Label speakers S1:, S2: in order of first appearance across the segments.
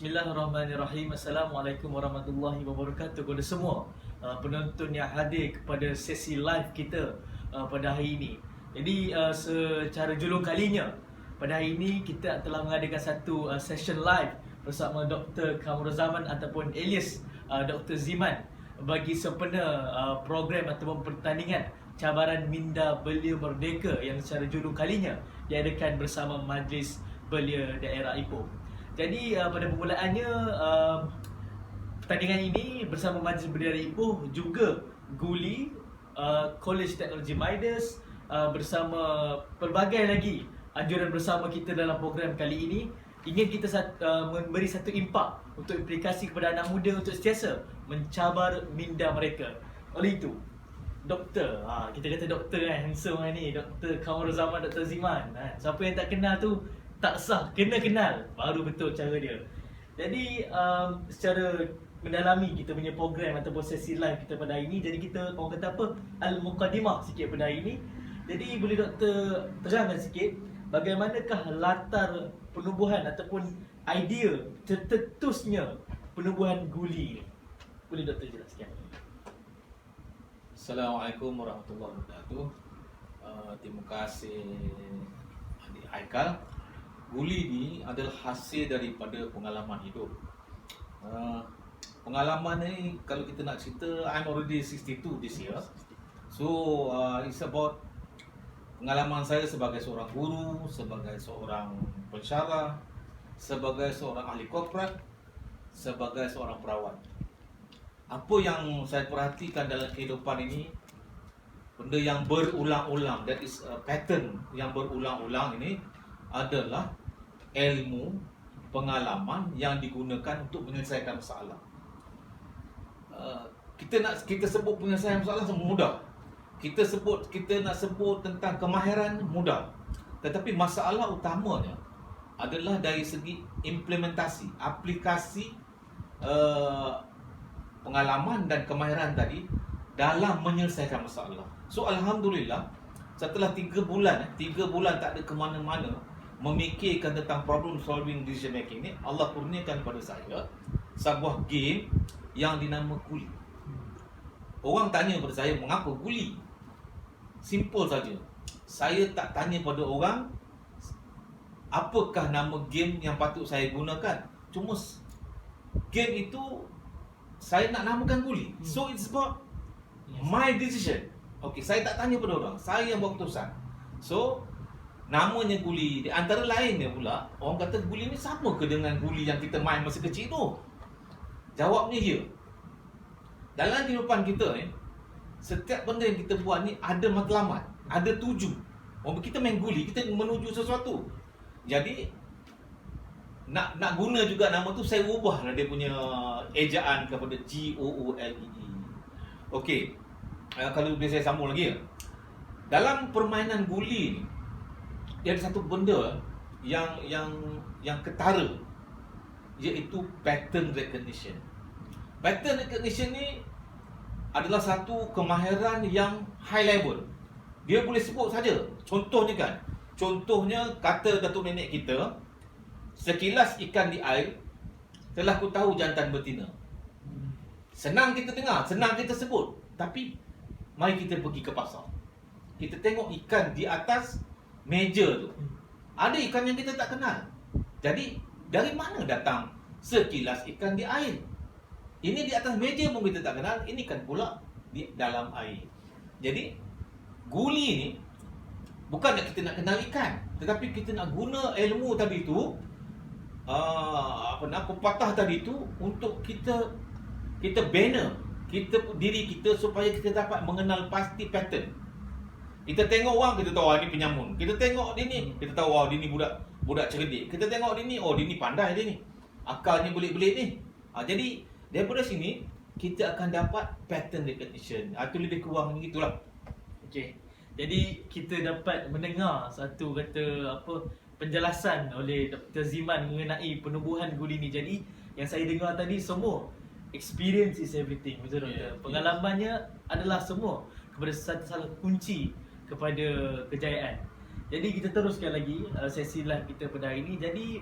S1: Bismillahirrahmanirrahim. Assalamualaikum warahmatullahi wabarakatuh kepada semua penonton yang hadir kepada sesi live kita pada hari ini. Jadi secara julung kalinya pada hari ini kita telah mengadakan satu session live bersama Dr. Kamruzaman ataupun alias Dr. Ziman bagi sempena program ataupun pertandingan cabaran minda belia merdeka yang secara julung kalinya diadakan bersama Majlis Belia Daerah Ipoh. Jadi pada permulaannya pertandingan ini bersama Majlis Belia Daerah Ipoh juga Guli, College Teknologi Midas bersama pelbagai lagi anjuran bersama kita dalam program kali ini ingin kita memberi satu impak untuk implikasi kepada anak muda untuk sentiasa mencabar minda mereka. Oleh itu, doktor, kita kata doktor kan, handsome kan ni, Dr. Kamruzaman, Dr. Ziman. Siapa yang tak kenal tu tak sah, kena kenal baru betul cara dia. Jadi secara mendalami kita punya program ataupun sesi live kita pada hari ini, jadi kita orang kata apa, al-muqaddimah sikit pada hari ini. Jadi boleh doktor terangkan sikit bagaimanakah latar penubuhan ataupun idea tercetusnya penubuhan Guli ni? Boleh doktor jelaskan?
S2: Assalamualaikum warahmatullahi wabarakatuh. Terima kasih Adik Haikal. Guli ni adalah hasil daripada pengalaman hidup. Pengalaman ni kalau kita nak cerita, I'm already 62 this year. So it's about pengalaman saya sebagai seorang guru, sebagai seorang pensyarah, sebagai seorang ahli korporat, sebagai seorang perawat. Apa yang saya perhatikan dalam kehidupan ini, benda yang berulang-ulang, that is a pattern yang berulang-ulang ini adalah ilmu, pengalaman yang digunakan untuk menyelesaikan masalah. Kita sebut penyelesaian masalah mudah. Kita nak sebut tentang kemahiran mudah. Tetapi masalah utamanya adalah dari segi implementasi, aplikasi pengalaman dan kemahiran tadi dalam menyelesaikan masalah. So alhamdulillah, setelah 3 bulan tak ada ke mana-mana memikirkan tentang problem solving decision making ni, Allah kurniakan kepada saya sebuah game yang dinamakan Guli. Orang tanya kepada saya, mengapa Guli? Simple saja. Saya tak tanya pada orang apakah nama game yang patut saya gunakan. Cuma game itu saya nak namakan Guli. So it's about my decision. Okay, saya tak tanya pada orang, saya yang buat keputusan. So namanya Guli. Di antara lainnya pula, orang kata Guli ni sama ke dengan Guli yang kita main masa kecil tu? Jawabnya ya. Dalam kehidupan kita ni, setiap benda yang kita buat ni ada matlamat, ada tuju. Kita main Guli, kita menuju sesuatu. Jadi nak guna juga nama tu, saya ubahlah dia punya ejaan kepada G-O-O-L-E-E. Okey. Kalau boleh saya sambung lagi ya. Dalam permainan Guli ni, dia ada satu benda yang ketara, iaitu pattern recognition. Pattern recognition ni adalah satu kemahiran yang high level. Dia boleh sebut saja. Contohnya kata datuk nenek kita, sekilas ikan di air telah ku tahu jantan betina. Senang kita dengar, senang kita sebut. Tapi mari kita pergi ke pasar, kita tengok ikan di atas meja tu. Ada ikan yang kita tak kenal. Jadi dari mana datang sekilas ikan di air? Ini di atas meja pun kita tak kenal, ini kan pula di dalam air. Jadi Guli ni bukan kita nak kenal ikan, tetapi kita nak guna ilmu tadi tu, pepatah tadi tu, untuk kita bina diri kita supaya kita dapat mengenal pasti pattern. Kita tengok orang, kita tahu dia penyamun. Kita tengok dia ni, kita tahu dia ni budak cerdik. Kita tengok dia ni, dia ni pandai dia ni, akalnya belit-belit ni. Jadi daripada sini kita akan dapat pattern recognition. Itu lebih kurang begitulah.
S1: Okey. Jadi kita dapat mendengar satu penjelasan oleh Dr. Ziman mengenai penubuhan Guli ni. Jadi yang saya dengar tadi semua experience is everything, betul doktor? Pengalamannya adalah semua kepada satu salah kunci kepada kejayaan. Jadi kita teruskan lagi sesi live kita pada hari ini. Jadi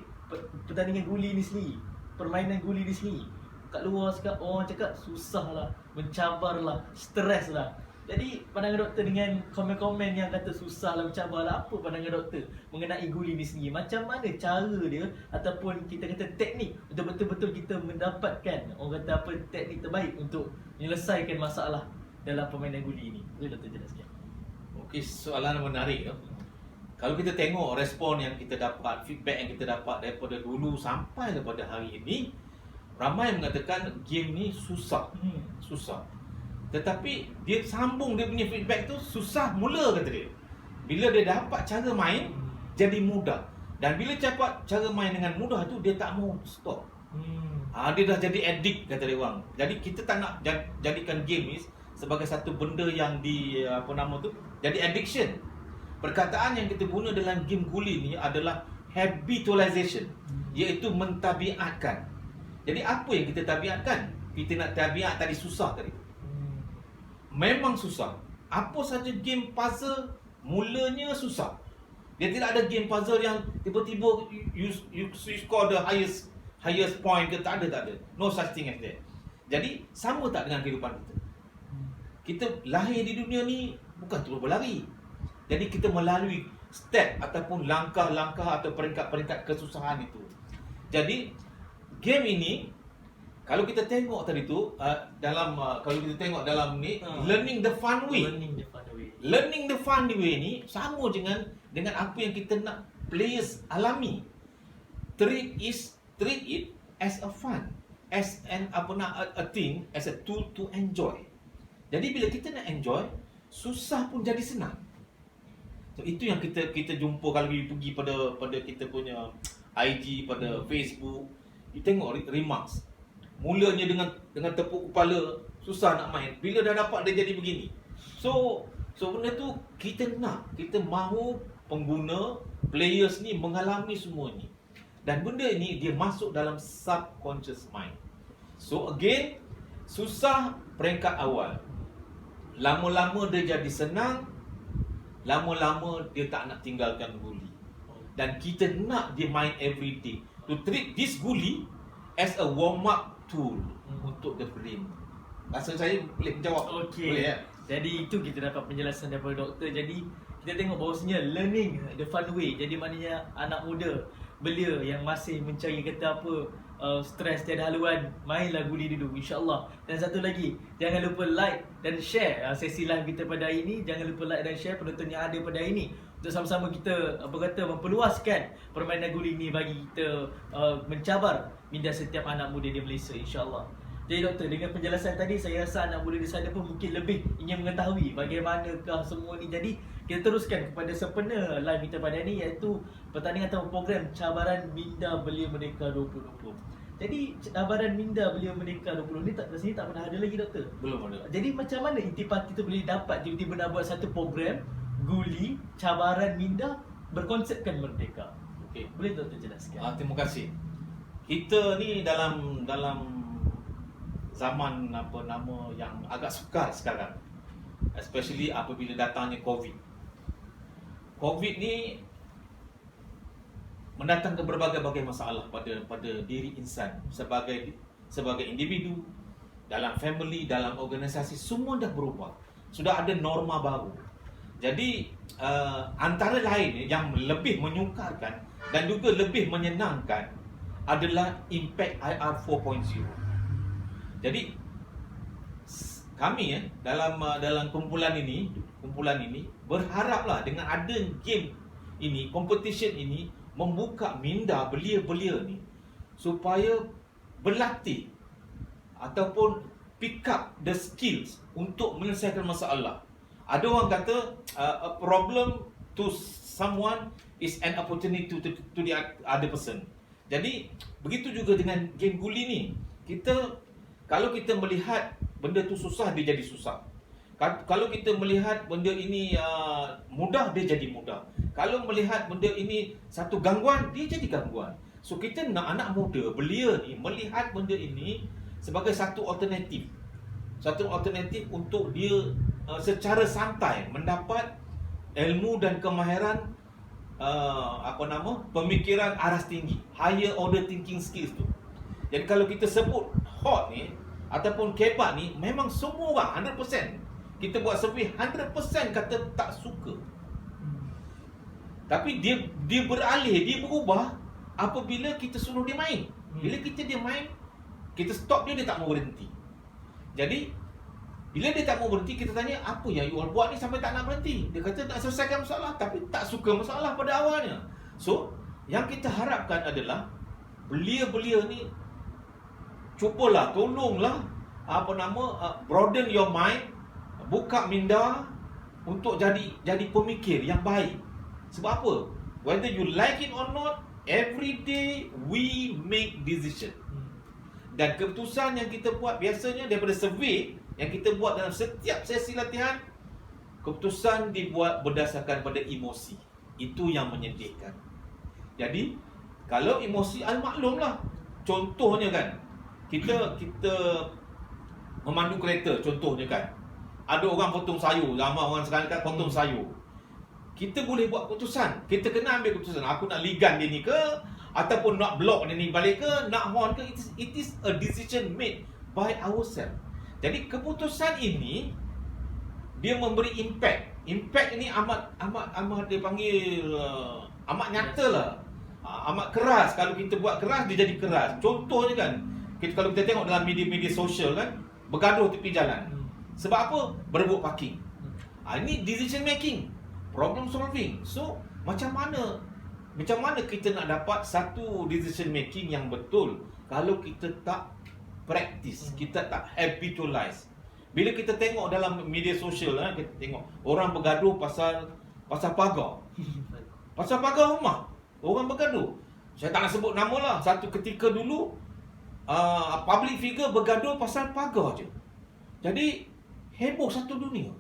S1: pertandingan Guli ni sendiri permainan guli di sini. Kat luar cakap, orang cakap susah lah, mencabar lah, stres lah. Jadi pandangan doktor dengan komen-komen yang kata susah lah, mencabar lah, apa pandangan doktor mengenai guli di sini? Macam mana cara dia ataupun kita kata teknik untuk betul-betul kita mendapatkan, orang kata apa, teknik terbaik untuk menyelesaikan masalah dalam permainan guli ini? Boleh doktor jelaskan?
S2: Okey, soalan menarik tu. Kalau kita tengok respon yang kita dapat, feedback yang kita dapat daripada dulu sampai kepada hari ini, ramai mengatakan game ni susah. Susah. Tetapi dia sambung dia punya feedback tu, susah mula kata dia. Bila dia dapat cara main, jadi mudah. Dan bila dapat cara main dengan mudah tu, dia tak mau stop. Dia dah jadi addict kata dia orang. Jadi kita tak nak jadikan game ni sebagai satu benda yang jadi addiction. Perkataan yang kita guna dalam game guli ni adalah habitualization, iaitu mentabiatkan. Jadi apa yang kita tabiatkan? Kita nak tabiat tadi susah tadi. Memang susah. Apa saja game puzzle mulanya susah. Dia tidak ada game puzzle yang tiba-tiba you score the highest point ke, tak ada. No such thing as that. Jadi sama tak dengan kehidupan kita? Kita lahir di dunia ni bukan terus berlari. Jadi kita melalui step ataupun langkah-langkah atau peringkat-peringkat kesusahan itu. Jadi game ini kalau kita tengok tadi tu kalau kita tengok dalam ni learning the fun way. Learning the fun way ni sama dengan apa yang kita nak players alami. Treat it as a fun, as a thing, as a tool to enjoy. Jadi bila kita nak enjoy, susah pun jadi senang. So, itu yang kita jumpa kalau pergi pada kita punya IG, pada Facebook, you tengok remarks. Mulanya dengan tepuk kepala, susah nak main. Bila dah dapat dia jadi begini. So benda tu kita mahu pengguna, players ni mengalami semua ni. Dan benda ni dia masuk dalam subconscious mind. So again, susah peringkat awal. Lama-lama dia jadi senang, lama-lama dia tak nak tinggalkan guli. Dan kita nak dia main every day. To treat this guli as a warm-up tool untuk the brain. Rasa saya boleh menjawab.
S1: Okey.
S2: Boleh ya?
S1: Jadi itu kita dapat penjelasan daripada doktor. Jadi kita tengok bahawasanya learning the fun way. Jadi maknanya anak muda belia yang masih mencari kata apa stres tiada haluan, mainlah guli dulu insya-Allah. Dan satu lagi, jangan lupa like dan share sesi live kita pada hari ini. Jangan lupa like dan share penonton yang ada pada hari ini untuk sama-sama kita memperluaskan permainan guli ini bagi kita mencabar minda setiap anak muda di Malaysia insya-Allah. Jadi doktor, dengan penjelasan tadi saya rasa anak muda di sana pun mungkin lebih ingin mengetahui bagaimanakah semua ni. Jadi kita teruskan kepada sempena live kita pada ini, iaitu pertandingan atau program Cabaran Minda Belia Merdeka 2020. Jadi cabaran Minda Belia Merdeka 2020 ni rasanya tak pernah ada lagi doktor.
S2: Belum ada.
S1: Jadi macam mana intipati tu boleh dapat tiba-tiba nak buat satu program guli Cabaran Minda berkonsepkan merdeka?
S2: Okey.
S1: Boleh doktor jelaskan?
S2: Terima kasih. Kita ni dalam zaman yang agak sukar sekarang, especially apabila datangnya COVID. COVID ni mendatangkan berbagai-bagai masalah pada diri insan sebagai individu, dalam family, dalam organisasi, semua dah berubah. Sudah ada norma baru. Jadi antara lain yang lebih menyukarkan dan juga lebih menyenangkan adalah impact IR 4.0. Jadi kami dalam kumpulan ini berharaplah dengan ada game ini, competition ini, membuka minda belia-belia ni supaya berlatih ataupun pick up the skills untuk menyelesaikan masalah. Ada orang kata a problem to someone is an opportunity to the other person. Jadi begitu juga dengan game guli ni. Kalau kita melihat benda tu susah, dia jadi susah. Kalau kita melihat benda ini mudah, dia jadi mudah. Kalau melihat benda ini satu gangguan, dia jadi gangguan. So kita nak anak muda belia ni melihat benda ini sebagai satu alternatif. Satu alternatif untuk dia secara santai mendapat ilmu dan kemahiran pemikiran aras tinggi, higher order thinking skills tu. Jadi kalau kita sebut hot ni ataupun kebab ni, memang semua orang 100%. Kita buat survey 100% kata tak suka. Tapi dia beralih, dia berubah apabila kita suruh dia main. Bila dia main, kita stop dia tak mau berhenti. Jadi bila dia tak mau berhenti, kita tanya, apa yang you all buat ni sampai tak nak berhenti? Dia kata nak selesaikan masalah, tapi tak suka masalah pada awalnya. So, yang kita harapkan adalah belia-belia ni cubalah, tolonglah broaden your mind, buka minda untuk jadi pemikir yang baik. Sebab apa? Whether you like it or not, every day we make decision. Dan keputusan yang kita buat biasanya daripada survey yang kita buat dalam setiap sesi latihan, keputusan dibuat berdasarkan pada emosi. Itu yang menyedihkan. Jadi, kalau emosi, maklumlah. Contohnya kan, kita memandu kereta, contohnya kan, ada orang potong sayur, ramai orang sekarang kan potong sayur. Kita boleh buat keputusan. Kita kena ambil keputusan. Aku nak ligan dia ni ke, ataupun nak block dia ni balik ke, nak horn ke. It is a decision made by ourselves. Jadi keputusan ini dia memberi impact. Impact ini amat dia panggil amat nyata lah. Amat keras. Kalau kita buat keras, dia jadi keras. Contohnya kan, kalau kita tengok dalam media-media sosial kan, bergaduh tepi jalan. Sebab apa? Berebut parking. Ini decision making, problem solving. So, macam mana kita nak dapat satu decision making yang betul kalau kita tak practice, kita tak habitualize. Bila kita tengok dalam media sosial, kita tengok orang bergaduh pasal pagar. Pasal pagar rumah, orang bergaduh. Saya tak nak sebut nama lah. Satu ketika dulu, public figure bergaduh pasal pagar je. Jadi, heboh satu dunia.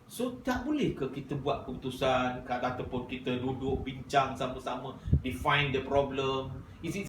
S2: So, tak boleh ke kita buat keputusan ataupun kita duduk bincang sama-sama, define the problem? Is it